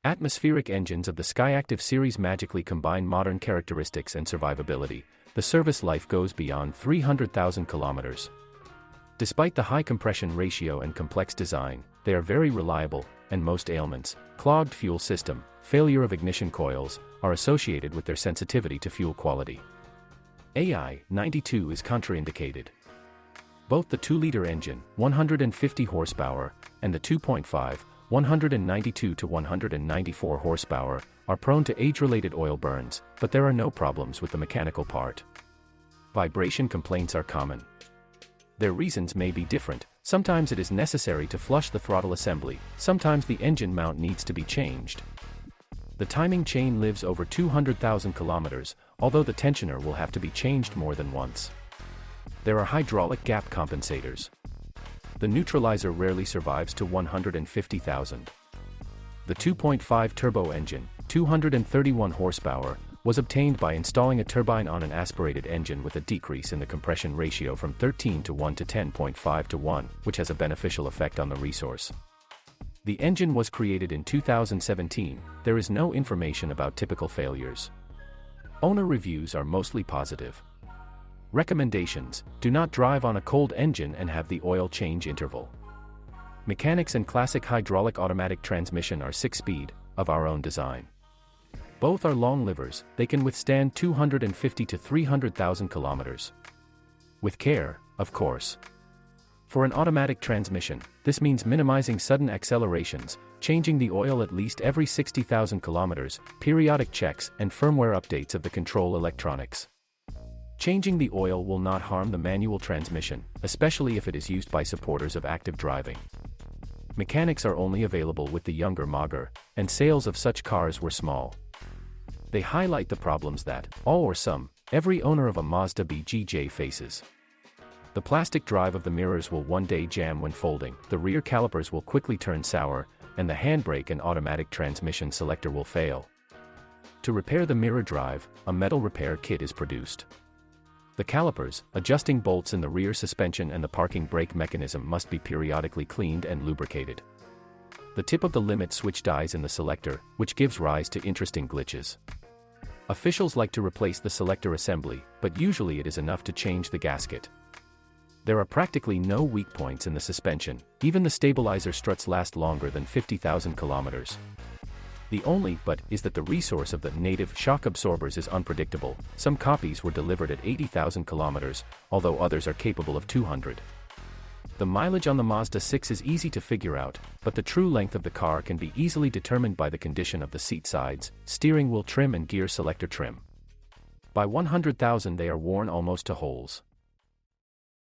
Atmospheric engines of the Skyactiv series magically combine modern characteristics and survivability. The service life goes beyond 300,000 kilometers. Despite the high compression ratio and complex design, they are very reliable, and most ailments, clogged fuel system, failure of ignition coils, are associated with their sensitivity to fuel quality. AI 92 is contraindicated. Both the 2-liter engine, 150 horsepower, and the 2.5, 192 to 194 horsepower, are prone to age-related oil burns, but there are no problems with the mechanical part. Vibration complaints are common. Their reasons may be different. Sometimes it is necessary to flush the throttle assembly, sometimes the engine mount needs to be changed. The timing chain lives over 200,000 kilometers, although the tensioner will have to be changed more than once. There are hydraulic gap compensators. The neutralizer rarely survives to 150,000. The 2.5 turbo engine, 231 horsepower, was obtained by installing a turbine on an aspirated engine with a decrease in the compression ratio from 13 to 1 to 10.5 to 1, which has a beneficial effect on the resource. The engine was created in 2017. There is no information about typical failures. Owner reviews are mostly positive. Recommendations: do not drive on a cold engine and have the oil change interval. Mechanics and classic hydraulic automatic transmission are 6-speed, of our own design. Both are long livers, they can withstand 250 to 300,000 kilometers. With care, of course. For an automatic transmission, this means minimizing sudden accelerations, changing the oil at least every 60,000 kilometers, periodic checks and firmware updates of the control electronics. Changing the oil will not harm the manual transmission, especially if it is used by supporters of active driving. Mechanics are only available with the younger Mazda, and sales of such cars were small. They highlight the problems that, all or some, every owner of a Mazda6 GJ faces. The plastic drive of the mirrors will one day jam when folding, the rear calipers will quickly turn sour, and the handbrake and automatic transmission selector will fail. To repair the mirror drive, a metal repair kit is produced. The calipers, adjusting bolts in the rear suspension and the parking brake mechanism must be periodically cleaned and lubricated. The tip of the limit switch dies in the selector, which gives rise to interesting glitches. Officials like to replace the selector assembly, but usually it is enough to change the gasket. There are practically no weak points in the suspension, even the stabilizer struts last longer than 50,000 kilometers. The only but is that the resource of the native shock absorbers is unpredictable. Some copies were delivered at 80,000 kilometers, although others are capable of 200. The mileage on the Mazda6 is easy to figure out, but the true length of the car can be easily determined by the condition of the seat sides, steering wheel trim and gear selector trim. By 100,000 they are worn almost to holes.